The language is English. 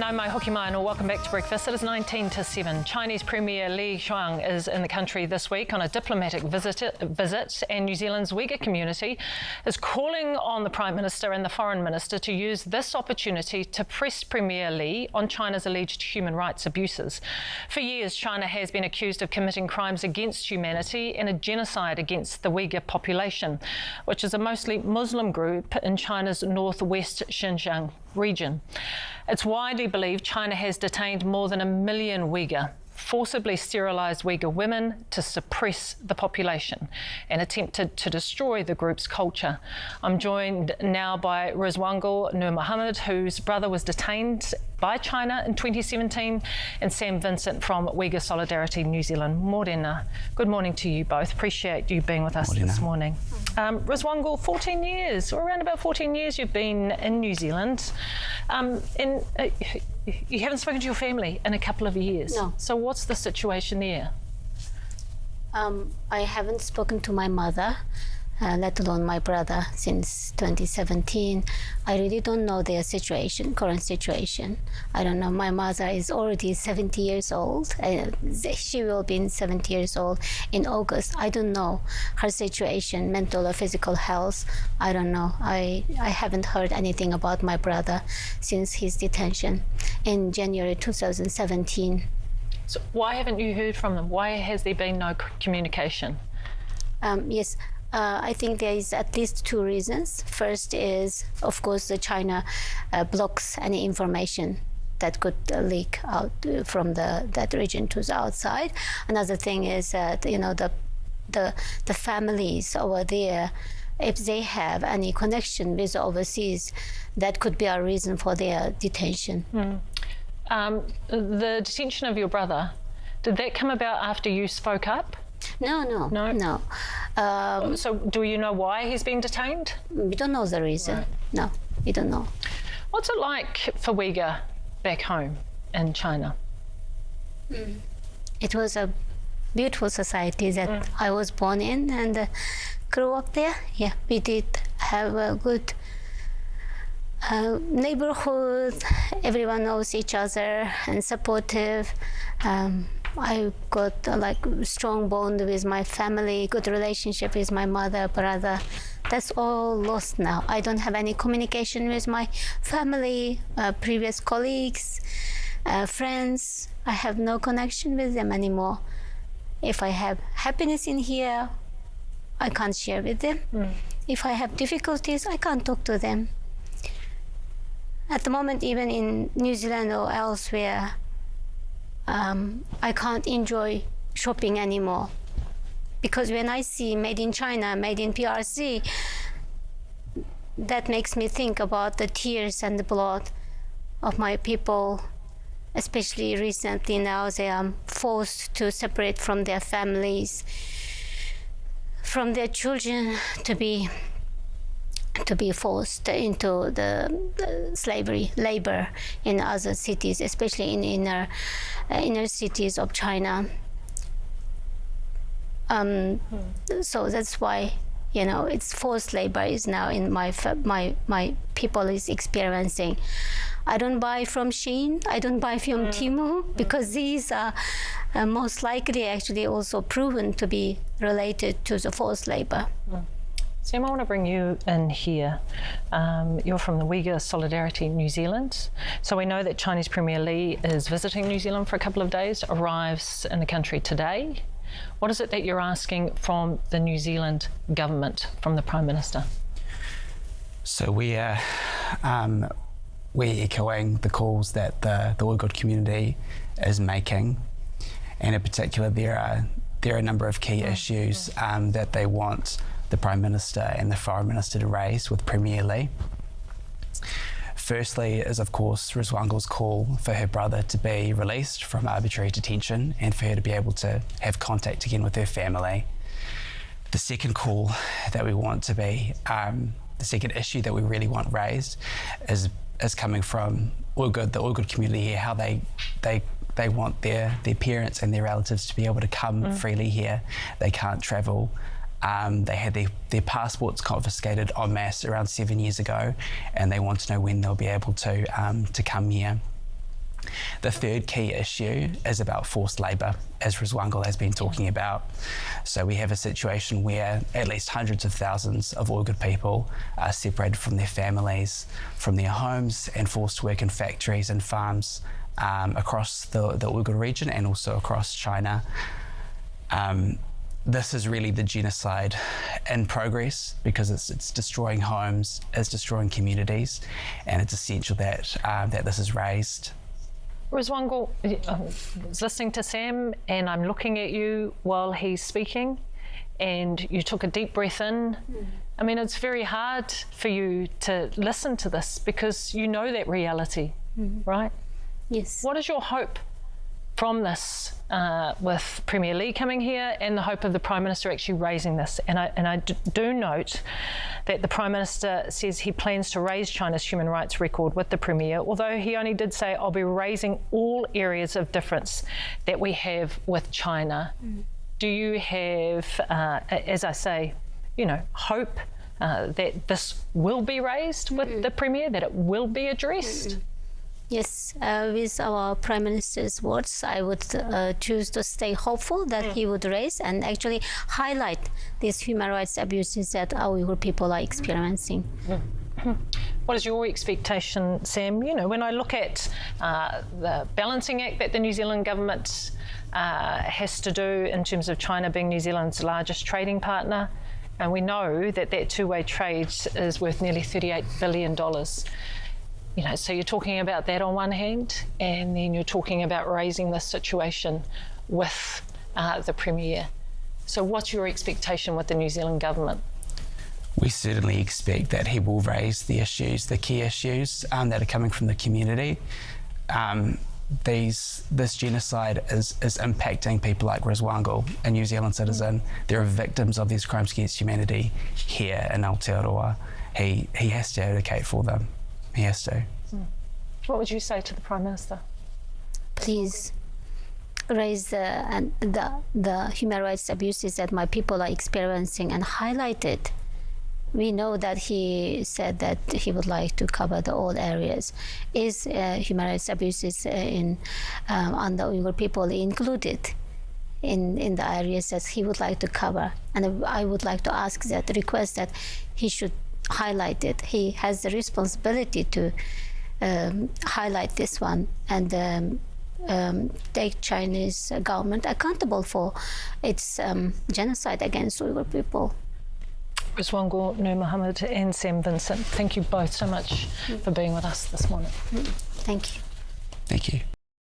Nau mai hoki mai and welcome back to Breakfast. It is 19 to 7. Chinese Premier Li Qiang is in the country this week on a diplomatic visit, and New Zealand's Uyghur community is calling on the Prime Minister and the Foreign Minister to use this opportunity to press Premier Li on China's alleged human rights abuses. For years, China has been accused of committing crimes against humanity and a genocide against the Uyghur population, which is a mostly Muslim group in China's northwest Xinjiang region. It's widely believed China has detained more than 1 million Uyghur, forcibly sterilised Uyghur women to suppress the population and attempted to destroy the group's culture. I'm joined now by Rizwangul Nurmuhammad, whose brother was detained by China in 2017, and Sam Vincent from Uyghur Solidarity New Zealand. Morena. Good morning to you both. Appreciate you being with us this morning. Rizwangul, 14 years, or around about 14 years you've been in New Zealand. You haven't spoken to your family in a couple of years. No. So what's the situation there? I haven't spoken to my mother, let alone my brother, since 2017. I really don't know their situation, current situation. I don't know. My mother is already 70 years old. She will be 70 years old in August. I don't know her situation, mental or physical health. I don't know. I haven't heard anything about my brother since his detention in January 2017. So why haven't you heard from them? Why has there been no communication? Yes. I think there is at least two reasons. First is, of course, the China blocks any information that could leak out from that region to the outside. Another thing is that the families over there, if they have any connection with overseas, that could be a reason for their detention. The detention of your brother, did that come about after you spoke up? No. So do you know why he's been detained? We don't know the reason. Right. No, we don't know. What's it like for Uyghur back home in China? It was a beautiful society that I was born in and grew up there. Yeah, we did have a good neighborhood. Everyone knows each other and supportive. I got strong bond with my family, good relationship with my mother, brother. That's all lost now. I don't have any communication with my family, previous colleagues, friends. I have no connection with them anymore. If I have happiness in here, I can't share with them. If I have difficulties, I can't talk to them. At the moment, even in New Zealand or elsewhere, I can't enjoy shopping anymore, because when I see made in China, made in PRC, that makes me think about the tears and the blood of my people. Especially recently now, they are forced to separate from their families, from their children, to be forced into the slavery, labor in other cities, especially in inner cities of China. So that's why, it's forced labor is now in my people is experiencing. I don't buy from Shein, I don't buy from Temu, because these are most likely actually also proven to be related to the forced labor. Sam, I want to bring you in here. You're from the Uyghur Solidarity New Zealand. So we know that Chinese Premier Li is visiting New Zealand for a couple of days, arrives in the country today. What is it that you're asking from the New Zealand government, from the Prime Minister? So we're echoing the calls that the Uyghur community is making, and in particular there are a number of key issues that they want the Prime Minister and the Foreign Minister to raise with Premier Li. Firstly is, of course, Rizwangul's call for her brother to be released from arbitrary detention and for her to be able to have contact again with her family. The second call that we want to be, the second issue that we really want raised is coming from the Uyghur community here, how they want their parents and their relatives to be able to come freely here. They can't travel. They had their passports confiscated en masse around 7 years ago, and they want to know when they'll be able to come here. The third key issue is about forced labour, as Rizwangul has been talking about. So we have a situation where at least hundreds of thousands of Uyghur people are separated from their families, from their homes, and forced to work in factories and farms across the Uyghur region and also across China. This is really the genocide in progress because it's destroying homes, it's destroying communities, and it's essential that that this is raised. Rizwangul, I was listening to Sam and I'm looking at you while he's speaking, and you took a deep breath in. I mean, it's very hard for you to listen to this because you know that reality, right? Yes. What is your hope from this, with Premier Li coming here and the hope of the Prime Minister actually raising this? And I do note that the Prime Minister says he plans to raise China's human rights record with the Premier, although he only did say, I'll be raising all areas of difference that we have with China. Do you have, as I say, hope that this will be raised with the Premier, that it will be addressed? Yes, with our Prime Minister's words, I would choose to stay hopeful that he would raise and actually highlight these human rights abuses that our Uyghur people are experiencing. What is your expectation, Sam? When I look at the balancing act that the New Zealand government has to do in terms of China being New Zealand's largest trading partner, and we know that two-way trade is worth nearly $38 billion. So you're talking about that on one hand, and then you're talking about raising this situation with the Premier. So what's your expectation with the New Zealand government? We certainly expect that he will raise the issues, the key issues that are coming from the community. This genocide is impacting people like Rizwangul, a New Zealand citizen. There are victims of these crimes against humanity here in Aotearoa. He has to advocate for them. He has to. What would you say to the Prime Minister? Please raise the human rights abuses that my people are experiencing and highlight it. We know that he said that he would like to cover all areas. Is human rights abuses on the Uyghur people included in the areas that he would like to cover? And I would like to request that he should highlight it. He has the responsibility to highlight this one and take Chinese government accountable for its genocide against Uyghur people. Rizwangul Nurmuhammad and Sam Vincent, thank you both so much for being with us this morning. Thank you. Thank you.